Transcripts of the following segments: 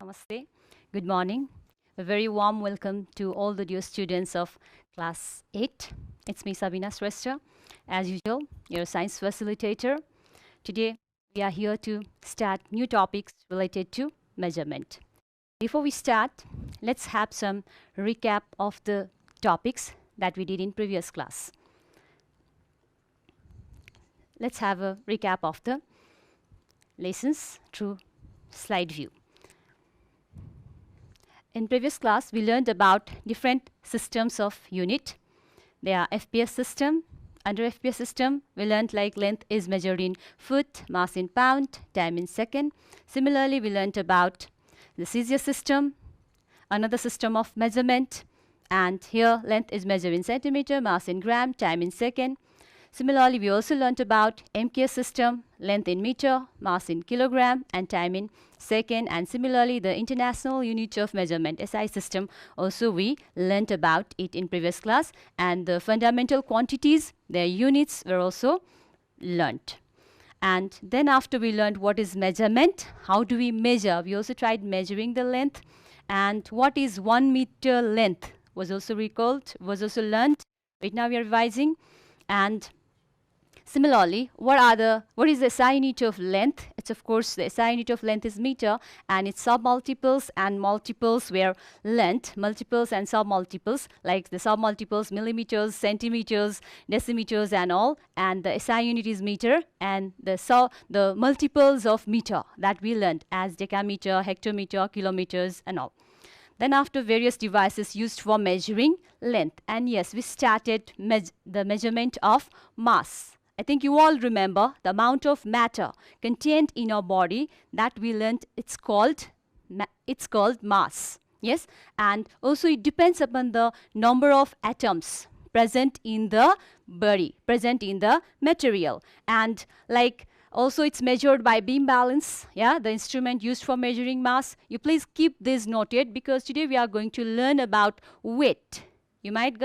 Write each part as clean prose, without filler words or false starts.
Namaste. Good morning. A very warm welcome to all the dear students of class 8. It's me, Sabina Shrestha. As usual, your science facilitator. Today, we are here to start new topics related to measurement. Before we start, let's have some recap of the topics that we did in previous class. Let's have a recap of the lessons through slide view. In previous class, we learned about different systems of unit. There are FPS system. Under FPS system, we learned like length is measured in foot, mass in pound, time in second. Similarly, we learned about the Cesium system, another system of measurement. And here, length is measured in centimeter, mass in gram, time in second. Similarly, we also learnt about MKS system, length in meter, mass in kilogram, and time in second. And similarly, the International Unit of Measurement, SI system, also we learnt about it in previous class. And the fundamental quantities, their units were also learnt. And then after we learned what is measurement, how do we measure? We also tried measuring the length. And what is 1 meter length was also recalled, was also learnt. Right now we are revising. And similarly, what is the SI unit of length? It's of course the SI unit of length is meter, and its submultiples and multiples were length, multiples and submultiples, like the submultiples millimeters, centimeters, decimeters and all, and the SI unit is meter, and the multiples of meter that we learned as decameter, hectometer, kilometers and all. Then after various devices used for measuring length, and yes, we started the measurement of mass. I think you all remember the amount of matter contained in our body that we learned. It's called mass. Yes, and also it depends upon the number of atoms present in the body, present in the material, and like also it's measured by beam balance. Yeah, the instrument used for measuring mass. You please keep this noted because today we are going to learn about weight. You might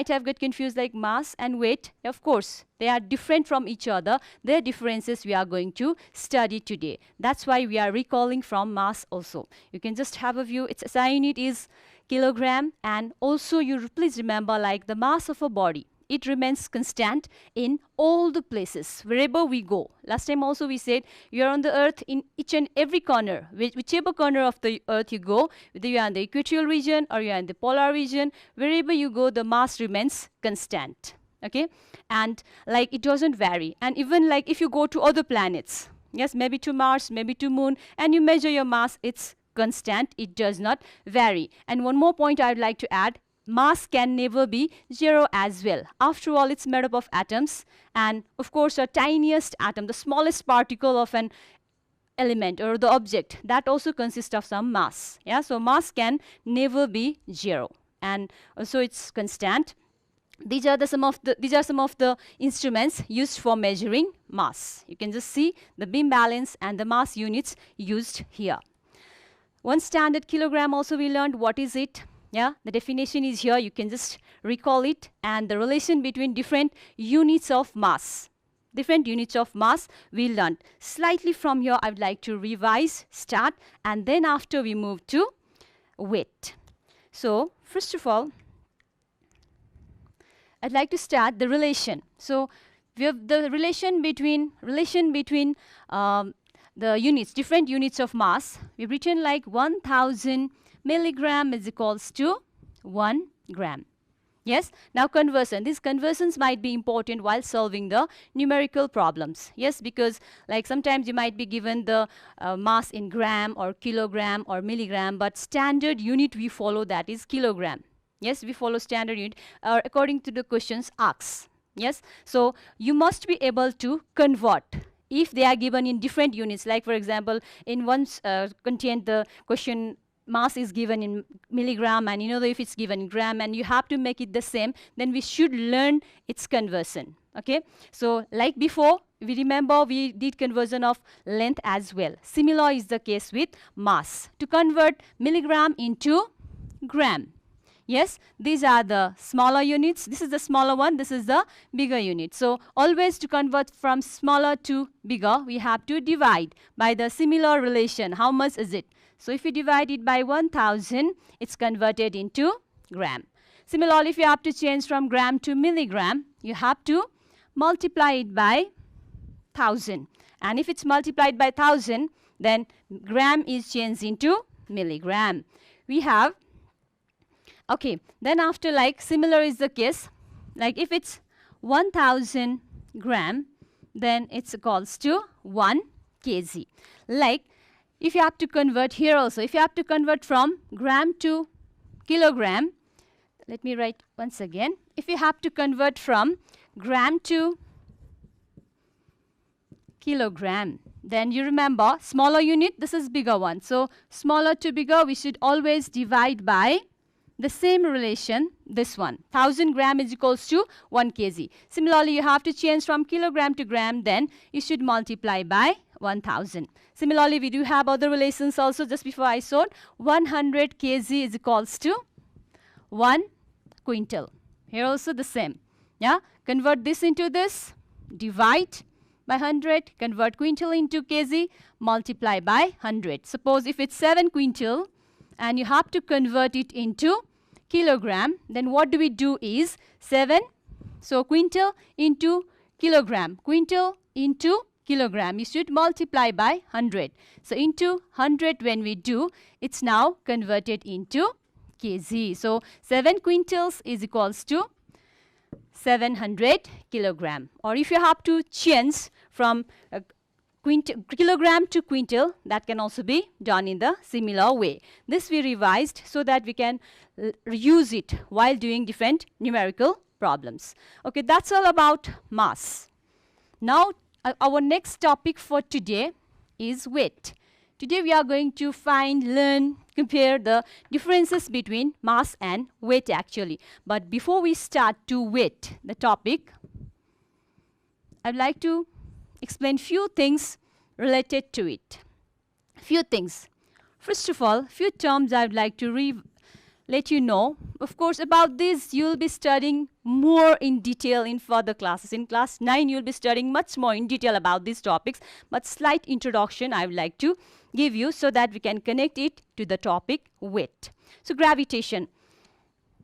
have got confused like mass and weight. Of course, they are different from each other. Their differences we are going to study today. That's why we are recalling from mass also. You can just have a view. Its SI unit is kilogram, and also you please remember like the mass of a body. It remains constant in all the places, wherever we go. Last time also we said you are on the earth in each and every corner. Whichever corner of the earth you go, whether you are in the equatorial region or you are in the polar region, wherever you go, the mass remains constant. Okay? And like it doesn't vary. And even like if you go to other planets, yes, maybe to Mars, maybe to Moon, and you measure your mass, it's constant. It does not vary. And one more point I'd like to add. Mass can never be zero as well. After all, it's made up of atoms, and of course the tiniest atom, the smallest particle of an element or the object, that also consists of some mass. Yeah, so mass can never be zero, and also it's constant. These are some of the instruments used for measuring mass. You can just see the beam balance and the mass units used here. One standard kilogram also we learned. What is it? Yeah, the definition is here. You can just recall it, and the relation between different units of mass. Different units of mass we learned. Slightly from here, I would like to revise, start, and then after we move to weight. So, first of all, I'd like to start the relation. So, we have the relation between the units, different units of mass. We've written like 1000 milligram is equals to 1 gram. Yes, now conversion. These conversions might be important while solving the numerical problems. Yes, because like sometimes you might be given the mass in gram or kilogram or milligram, but standard unit we follow, that is kilogram. Yes, we follow standard unit according to the questions asked. Yes, so you must be able to convert if they are given in different units. Like for example, in one contained the question mass is given in milligram, and you know that if it's given in gram and you have to make it the same, then we should learn its conversion. Okay, so like before, we remember we did conversion of length as well. Similar is the case with mass. To convert milligram into gram, Yes, these are the smaller units. This is the smaller one. This is the bigger unit. So always to convert from smaller to bigger, we have to divide by the similar relation. How much is it? So if you divide it by 1000, it's converted into gram. Similarly, if you have to change from gram to milligram, you have to multiply it by 1000. And if it's multiplied by 1000, then gram is changed into milligram. We have, okay, then after, like, similar is the case, like if it's 1000 gram, then it's equals to 1 kg. Like if you have to convert here also, if you have to convert from gram to kilogram, let me write once again. If you have to convert from gram to kilogram, then you remember smaller unit, this is bigger one. So smaller to bigger, we should always divide by the same relation, this one. 1000 gram is equals to 1 kg. Similarly, you have to change from kilogram to gram, then you should multiply by 1000. Similarly, we do have other relations also. Just before I showed, 100 kg is equals to 1 quintal. Here also the same. Yeah, convert this into this, divide by 100, convert quintal into kg, multiply by 100. Suppose if it's 7 quintal and you have to convert it into kilogram, then what do we do is 7, so quintal into kilogram, quintal into kilogram, you should multiply by 100. So into 100 when we do, it's now converted into kg. So 7 quintals is equals to 700 kilogram. Or if you have to change from kilogram to quintal, that can also be done in the similar way. This we revised so that we can use it while doing different numerical problems. Okay, that's all about mass. Now our next topic for today is weight. Today we are going to learn, compare the differences between mass and weight actually. But before we start to weight the topic, I'd like to explain few things related to it. Few things. First of all, few terms I'd like to let you know. Of course, about this you'll be studying more in detail in further classes. In class 9, you'll be studying much more in detail about these topics. But slight introduction I would like to give you so that we can connect it to the topic weight. So gravitation.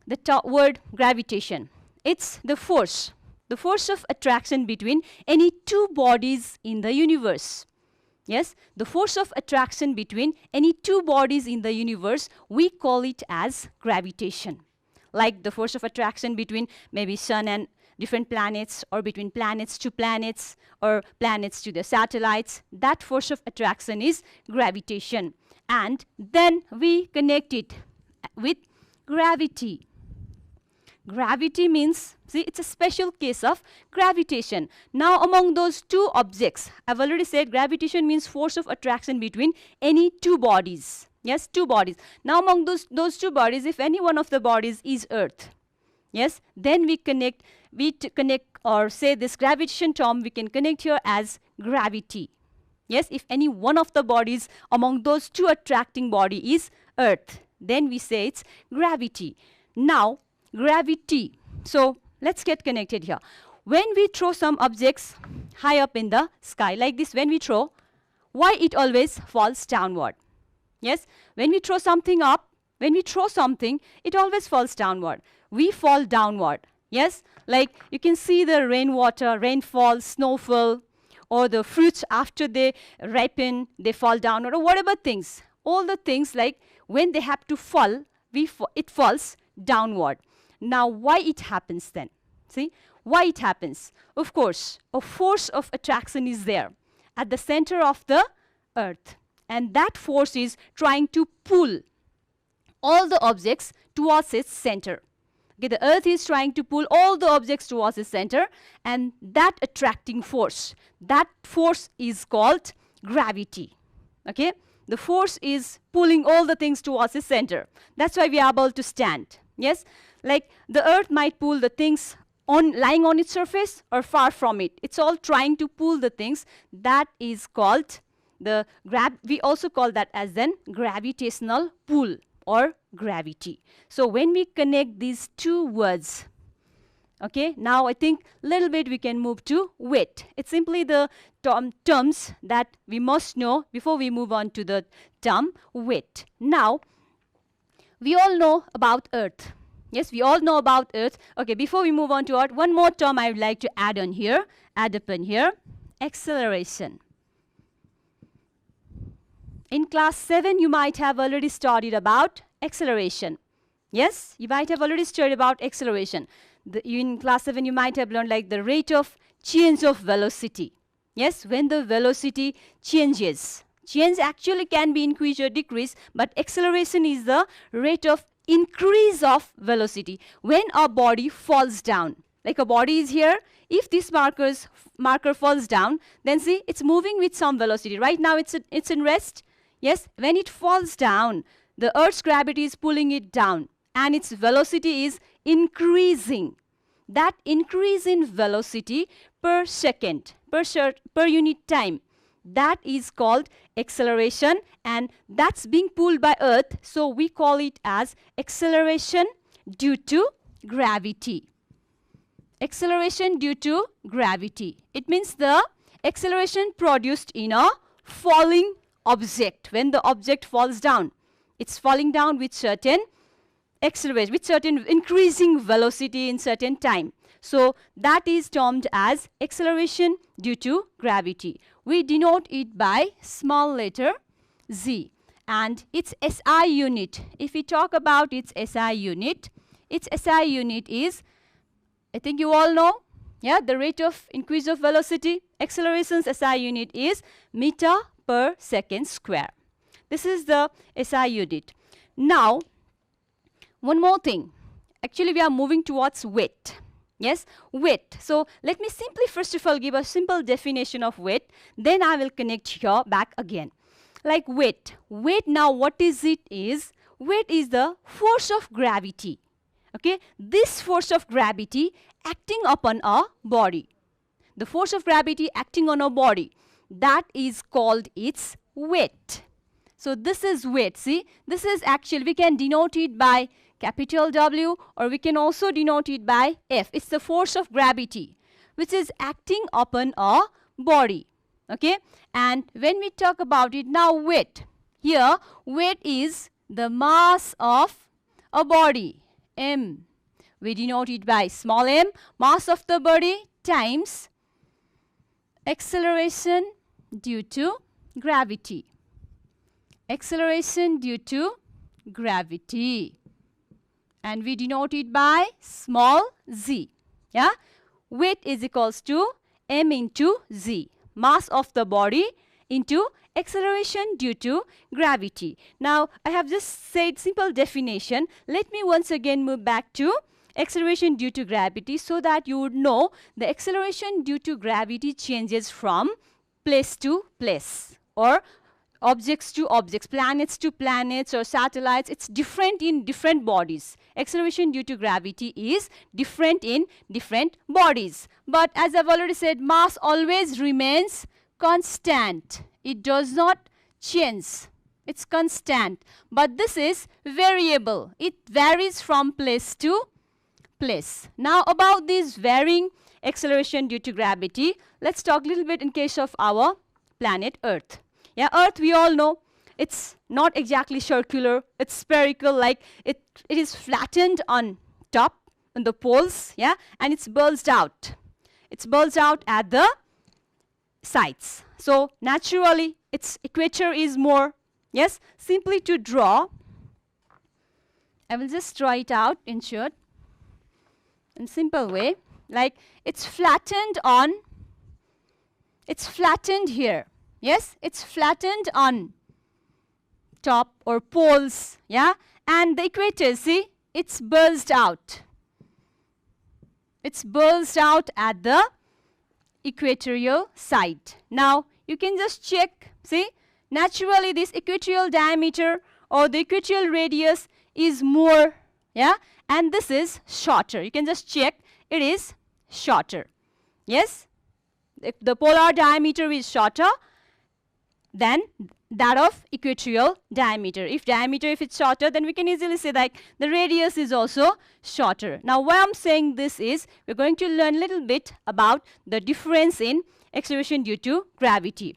The word gravitation. It's the force of attraction between any two bodies in the universe. Yes, the force of attraction between any two bodies in the universe, we call it as gravitation. Like the force of attraction between maybe sun and different planets, or between planets to planets, or planets to the satellites. That force of attraction is gravitation. And then we connect it with gravity. Gravity means, see, it's a special case of gravitation. Now among those two objects, I've already said gravitation means force of attraction between any two bodies. Yes, two bodies. Now among those two bodies, if any one of the bodies is Earth, yes, then we connect or say this gravitation term, we can connect here as gravity. Yes, if any one of the bodies among those two attracting body is Earth, then we say it's gravity. Now gravity. So let's get connected here. When we throw some objects high up in the sky, like this, when we throw, why it always falls downward? Yes, when we throw something up, when we throw something, it always falls downward. We fall downward. Yes, like you can see the rainwater, rainfall, snowfall, or the fruits after they ripen, they fall downward, or whatever things. All the things, like when they have to fall, it falls downward. Now why it happens then? See, why it happens? Of course, a force of attraction is there at the center of the Earth, and that force is trying to pull all the objects towards its center. Okay, the Earth is trying to pull all the objects towards its center, and that attracting force, that force is called gravity. Okay, the force is pulling all the things towards its center. That's why we are able to stand. Yes, like the Earth might pull the things lying on its surface or far from it. It's all trying to pull the things. That is called we also call that as then gravitational pull or gravity. So when we connect these two words, okay, now I think little bit we can move to weight. It's simply the terms that we must know before we move on to the term weight. Now, we all know about Earth. Yes, we all know about Earth. Okay, before we move on to Earth, one more term I would like to add on here, acceleration. In class 7, you might have already studied about acceleration. Yes, you might have already studied about acceleration. In class 7, you might have learned like the rate of change of velocity. Yes, when the velocity changes. Change actually can be increase or decrease, but acceleration is the rate of increase of velocity when a body falls down. Like a body is here, if this marker falls down, then see it's moving with some velocity. Right now it's in rest. Yes, when it falls down, the Earth's gravity is pulling it down and its velocity is increasing. That increase in velocity per second, per unit time, that is called acceleration, and that's being pulled by Earth, so we call it as acceleration due to gravity. Acceleration due to gravity. It means the acceleration produced in a falling object. When the object falls down, it's falling down with certain acceleration, with certain increasing velocity in certain time. So that is termed as acceleration due to gravity. We denote it by small letter z, and its SI unit. If we talk about its SI unit is, I think you all know, yeah, the rate of increase of velocity. Acceleration's SI unit is meter per second square. This is the SI unit. Now, one more thing. Actually, we are moving towards weight. Yes, weight. So, let me simply first of all give a simple definition of weight. Then I will connect here back again. Like weight. Weight, now what is it is? Weight is the force of gravity. Okay, this force of gravity acting upon a body. The force of gravity acting on a body, that is called its weight. So this is weight. See, this is actually, we can denote it by capital W, or we can also denote it by F. It's the force of gravity which is acting upon a body. Okay, and when we talk about it now, weight. Here, weight is the mass of a body, M. We denote it by small m, mass of the body times acceleration due to gravity. Acceleration due to gravity. And we denote it by small z. Yeah, weight is equals to m into z, mass of the body into acceleration due to gravity. Now, I have just said simple definition. Let me once again move back to acceleration due to gravity so that you would know the acceleration due to gravity changes from place to place, or objects to objects, planets to planets, or satellites. It's different in different bodies. Acceleration due to gravity is different in different bodies. But as I've already said, mass always remains constant. It does not change. It's constant. But this is variable. It varies from place to place. Now about this varying acceleration due to gravity, let's talk a little bit in case of our planet Earth. Yeah, Earth, we all know, it's not exactly circular, it's spherical, like it is flattened on top, on the poles, yeah, and it's bulged out. It's bulged out at the sides. So naturally, its equator is more, yes, simply to draw, I will just draw it out in short, in simple way, like it's flattened on, it's flattened here. Yes, it's flattened on top or poles, yeah, and the equator, see, it's bulged out. It's bulged out at the equatorial side. Now, you can just check, see, naturally this equatorial diameter or the equatorial radius is more, yeah, and this is shorter. You can just check, it is shorter. Yes, if the polar diameter is shorter, then that of equatorial diameter. If it's shorter, then we can easily say that the radius is also shorter. Now why I'm saying this is, we're going to learn a little bit about the difference in acceleration due to gravity.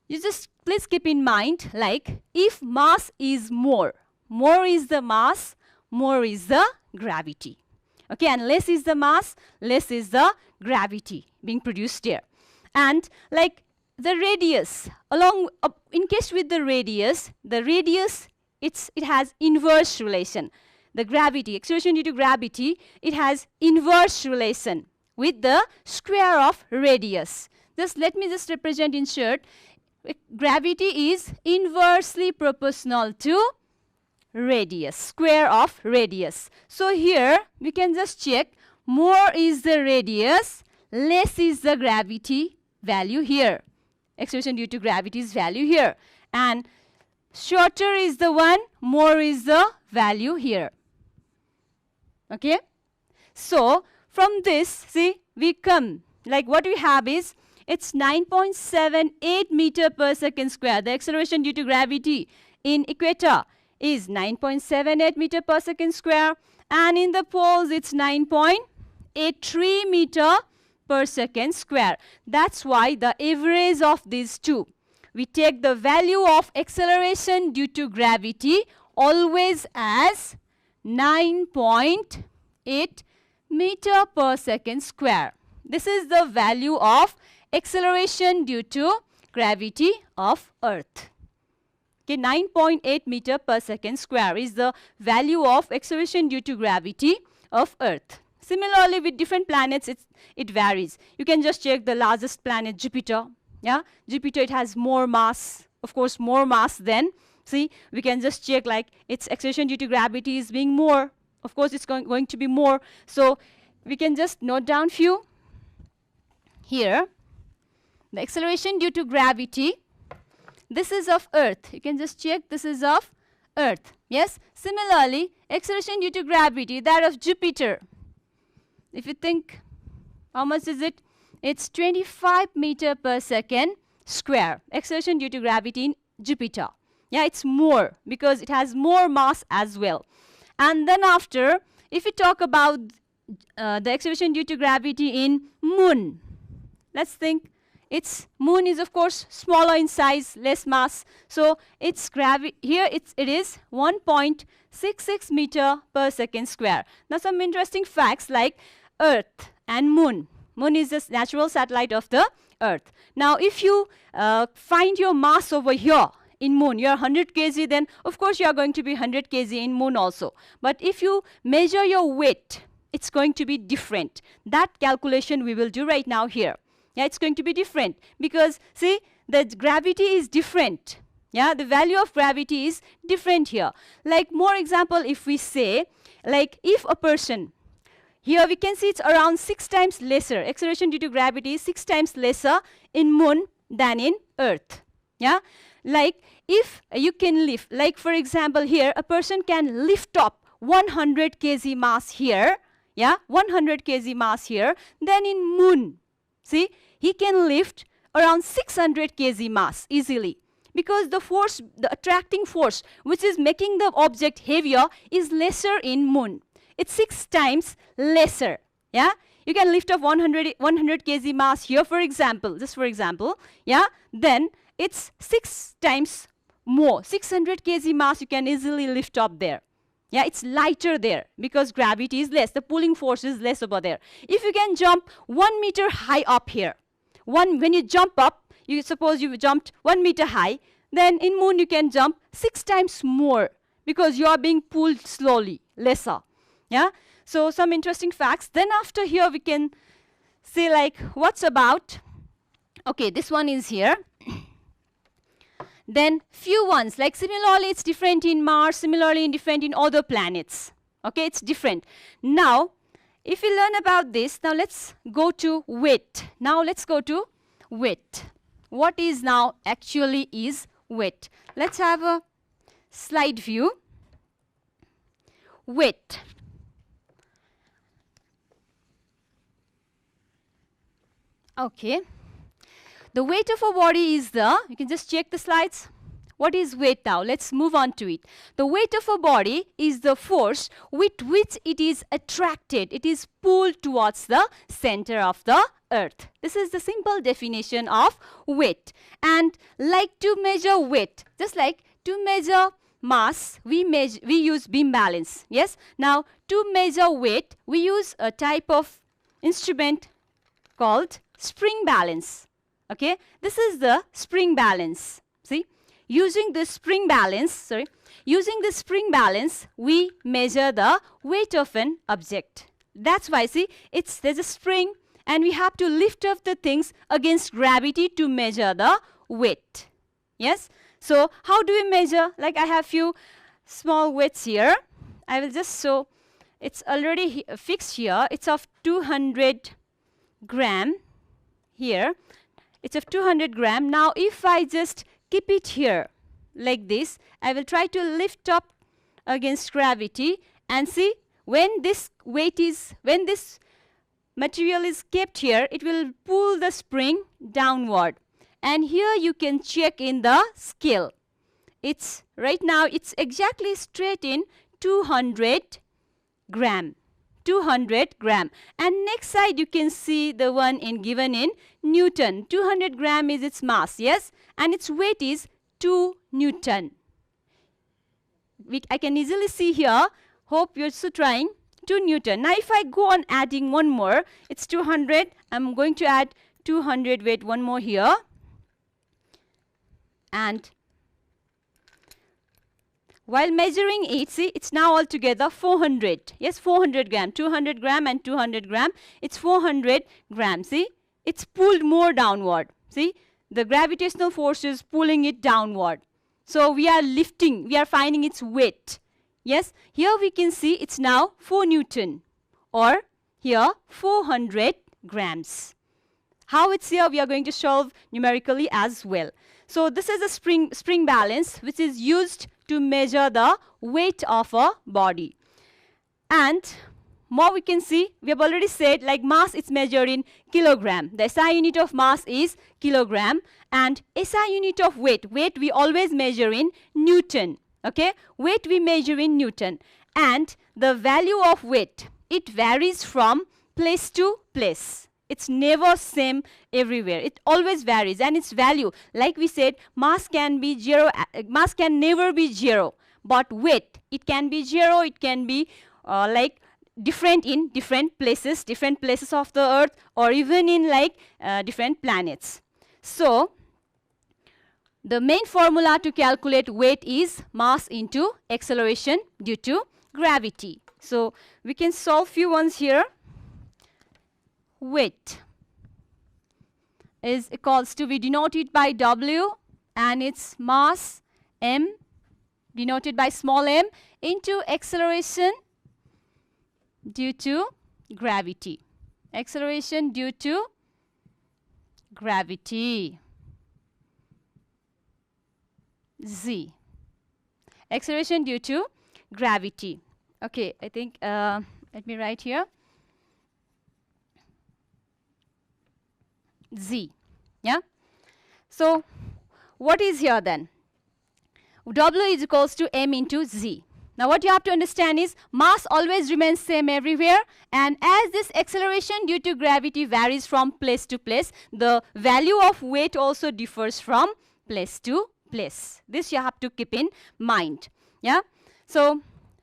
You just please keep in mind, like, if mass is more is the mass, more is the gravity. Okay, and less is the mass, less is the gravity being produced here. And like the radius, in case with the radius, it has inverse relation. The gravity, acceleration due to gravity, it has inverse relation with the square of radius. Let me represent in short. Gravity is inversely proportional to radius, square of radius. So here we can just check, more is the radius, less is the gravity value here. Acceleration due to gravity's value here. And shorter is the one, more is the value here. Okay? So from this, see, we come, like what we have is, it's 9.78 meter per second square. The acceleration due to gravity in equator is 9.78 meter per second square, and in the poles it's 9.83 meter per second square. That's why the average of these two, we take the value of acceleration due to gravity always as 9.8 meter per second square. This is the value of acceleration due to gravity of Earth. Okay, 9.8 meter per second square is the value of acceleration due to gravity of Earth. Similarly, with different planets, it varies. You can just check the largest planet, Jupiter. Yeah, Jupiter, it has more mass, of course, more mass than. See, we can just check like its acceleration due to gravity is being more. Of course, it's going to be more. So we can just note down few here. The acceleration due to gravity, this is of Earth. You can just check, this is of Earth. Yes. Similarly, acceleration due to gravity, that of Jupiter. If you think, how much is it? It's 25 meter per second square. Acceleration due to gravity in Jupiter. Yeah, it's more because it has more mass as well. And then after, if we talk about the acceleration due to gravity in Moon, let's think. Its Moon is of course smaller in size, less mass. So its gravity here it is 1.66 meter per second square. Now some interesting facts like Earth and Moon. Moon is the natural satellite of the Earth. Now if you find your mass over here in Moon, you are 100 kg, then of course you are going to be 100 kg in Moon also. But if you measure your weight, it's going to be different. That calculation we will do right now here. Yeah, it's going to be different because see, the gravity is different. Yeah, the value of gravity is different here. Like more example, if we say, like if a person, here we can see it's around 6 times lesser. Acceleration due to gravity is 6 times lesser in Moon than in Earth. Yeah, like if you can lift, like for example here, a person can lift up 100 kg mass here. Yeah, 100 kg mass here. Then in Moon, see, he can lift around 600 kg mass easily because the force, the attracting force, which is making the object heavier is lesser in Moon. It's 6 times lesser. Yeah, you can lift up 100 kg mass here, for example, just for example. Yeah, then it's 6 times more. 600 kg mass you can easily lift up there. Yeah, it's lighter there because gravity is less. The pulling force is less over there. If you can jump 1 meter high up here, when you jump up, you suppose you jumped 1 meter high, then in Moon you can jump 6 times more because you are being pulled slowly, lesser. Yeah. So some interesting facts. Then after here we can say like what's about. Okay, this one is here. Then few ones, like similarly it's different in Mars, similarly different in other planets. Okay, it's different. Now, if we learn about this, now let's go to weight. Now let's go to weight. What is now actually is weight? Let's have a slide view. Weight. Okay. The weight of a body is the, you can just check the slides. What is weight now? Let's move on to it. The weight of a body is the force with which it is attracted. It is pulled towards the center of the earth. This is the simple definition of weight. And like to measure weight, just like to measure mass, we use beam balance. Yes. Now to measure weight, we use a type of instrument called spring balance. Okay. This is the spring balance. See, using this spring balance, we measure the weight of an object. That's why, see, there's a spring and we have to lift up the things against gravity to measure the weight. Yes. So how do we measure? Like I have few small weights here. I will just show. It's already fixed here. It's of 200 gram here. It's of 200 gram. Now if I just keep it here like this, I will try to lift up against gravity and see when this material is kept here, it will pull the spring downward. And here you can check in the scale. It's right now it's exactly straight in 200 gram. 200 gram. And next side you can see the one given in Newton. 200 gram is its mass, yes, and its weight is 2 Newton. I can easily see here. Hope you're also trying 2 Newton. Now if I go on adding one more, it's 200. I'm going to add 200 weight, one more here. And while measuring it, see, it's now altogether 400. Yes, 400 gram. 200 gram and 200 gram. It's 400 grams. See, it's pulled more downward. See, the gravitational force is pulling it downward. So we are lifting, we are finding its weight. Yes, here we can see it's now 4 Newton or here 400 grams. How it's here, we are going to solve numerically as well. So this is a spring balance which is used to measure the weight of a body. And more we can see, we have already said like mass is measured in kilogram. The SI unit of mass is kilogram, and SI unit of weight we always measure in Newton. Okay, weight we measure in Newton. And the value of weight, it varies from place to place. It's never same everywhere. It always varies, and its value, like we said, mass can be zero. Mass can never be zero, but weight, it can be zero. It can be like different in different places of the earth, or even in like different planets. So the main formula to calculate weight is mass into acceleration due to gravity. So we can solve few ones here. Weight is equals to, we denote it by W, and its mass m denoted by small m into acceleration due to gravity. Acceleration due to gravity, z. Acceleration due to gravity. Okay, I think let me write here z. Yeah. So what is here then? W is equals to m into z. Now what you have to understand is mass always remains same everywhere, and as this acceleration due to gravity varies from place to place, the value of weight also differs from place to place. This you have to keep in mind. Yeah. So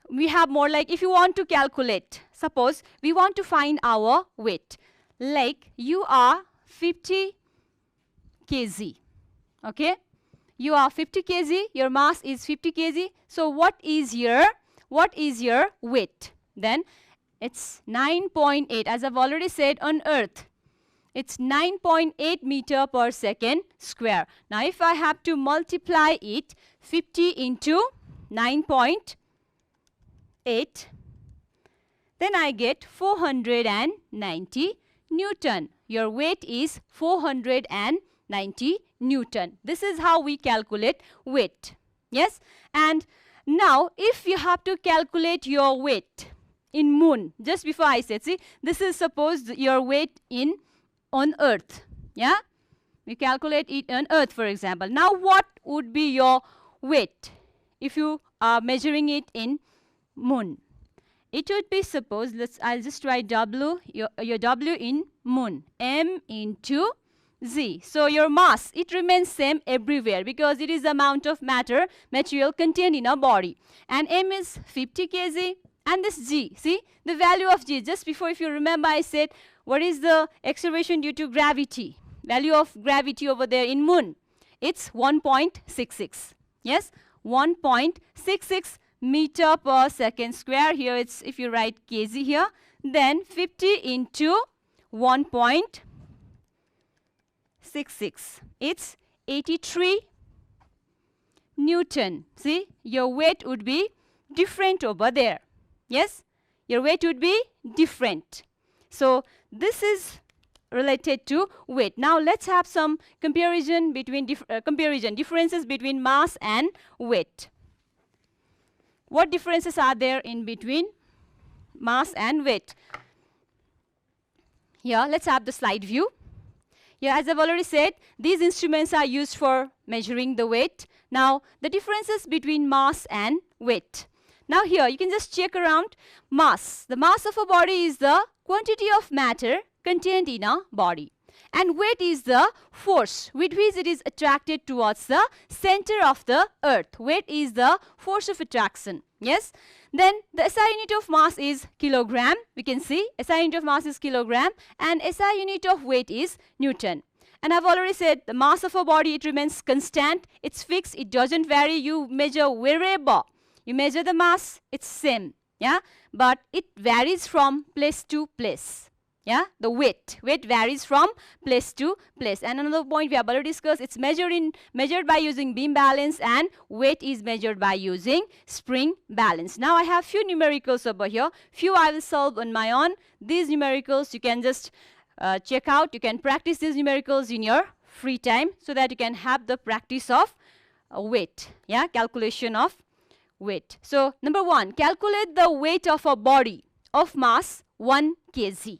we have more like, if you want to calculate, suppose we want to find our weight, like you are 50 kg. Okay, you are 50 kg, your mass is 50 kg. So what is your weight? Then it's 9.8. As I've already said, on earth it's 9.8 meter per second square. Now if I have to multiply it, 50 into 9.8, then I get 490 Newton. Your weight is 490 Newton. This is how we calculate weight. Yes. And now if you have to calculate your weight in moon, just before I said, see, this is suppose your weight on earth. Yeah. We calculate it on earth, for example. Now what would be your weight, if you are measuring it in moon, it would be, suppose, I'll just write W, your W in moon, M into Z. So your mass, it remains same everywhere because it is the amount of material contained in a body. And M is 50 kg and this G, see the value of G. Just before, if you remember, I said what is the acceleration due to gravity, value of gravity over there in moon. It's 1.66. Yes, 1.66 meter per second square. Here it's, if you write kg here, then 50 into 1.66. It's 83 Newton. See, your weight would be different over there. Yes, your weight would be different. So this is related to weight. Now let's have some comparison between differences between mass and weight. What differences are there in between mass and weight? Here, let's have the slide view. Here, as I've already said, these instruments are used for measuring the weight. Now, the differences between mass and weight. Now here, you can just check around mass. The mass of a body is the quantity of matter contained in a body. And weight is the force with which it is attracted towards the center of the earth. Weight is the force of attraction. Yes. Then the SI unit of mass is kilogram. We can see SI unit of mass is kilogram and SI unit of weight is Newton. And I've already said the mass of a body, it remains constant. It's fixed. It doesn't vary. You measure wherever you measure the mass, it's same. Yeah. But it varies from place to place. Yeah, the weight varies from place to place. And another point we have already discussed, it's measured by using beam balance, and weight is measured by using spring balance. Now I have few numericals over here. Few I will solve on my own. These numericals you can just check out. You can practice these numericals in your free time so that you can have the practice of weight. Yeah, calculation of weight. So number 1, calculate the weight of a body of mass 1 kg.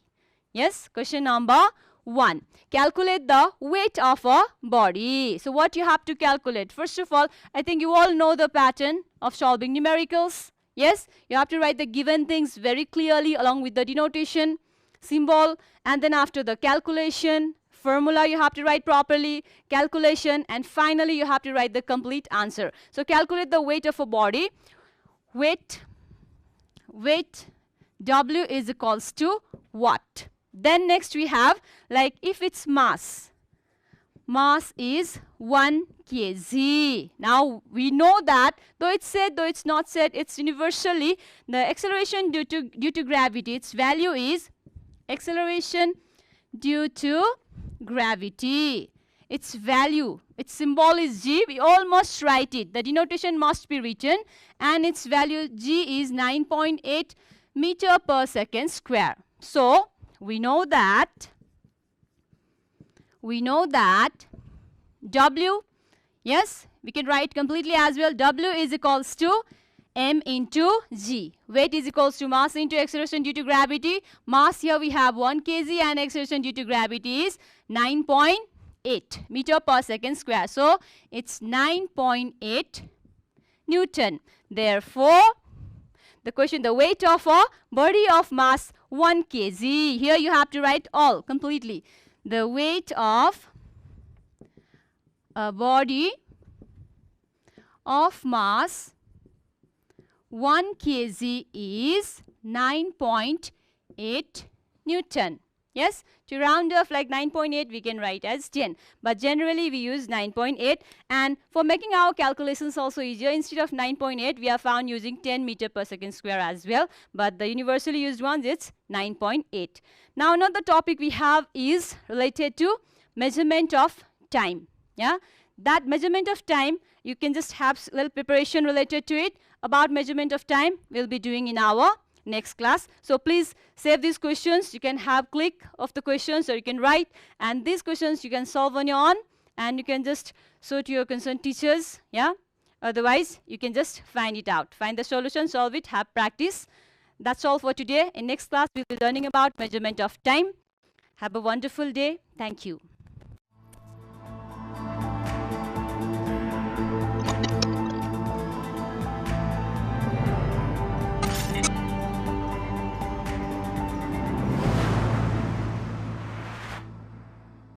Yes, question number 1. Calculate the weight of a body. So what you have to calculate? First of all, I think you all know the pattern of solving numericals. Yes, you have to write the given things very clearly along with the denotation, symbol, and then after the calculation, formula you have to write properly, calculation, and finally you have to write the complete answer. So calculate the weight of a body. Weight W is equals to what? Then next we have, like, if it's mass is 1 kg. Now we know that though it's said, though it's not said, it's universally the acceleration due to gravity. Its value is acceleration due to gravity. Its value, its symbol is G. We all must write it. The denotation must be written, and its value G is 9.8 meter per second square. So we know that W, yes, we can write completely as well. W is equals to M into G. Weight is equals to mass into acceleration due to gravity. Mass here we have 1 kg and acceleration due to gravity is 9.8 meter per second square. So it's 9.8 Newton. Therefore, the question, the weight of a body of mass 1 kg. Here you have to write all completely. The weight of a body of mass 1 kg is 9.8 Newton. Yes, to round off like 9.8 we can write as 10, but generally we use 9.8, and for making our calculations also easier, instead of 9.8 we are found using 10 meter per second square as well, but the universally used ones it's 9.8. Now another topic we have is related to measurement of time. Yeah, that measurement of time, you can just have a little preparation related to it. About measurement of time we'll be doing in our next class. So please save these questions. You can have click of the questions, or you can write, and these questions you can solve on your own, and you can just show to your concerned teachers. Yeah, otherwise you can just find it out, find the solution, solve it, have practice. That's all for today. In next class we'll be learning about measurement of time. Have a wonderful day. Thank you.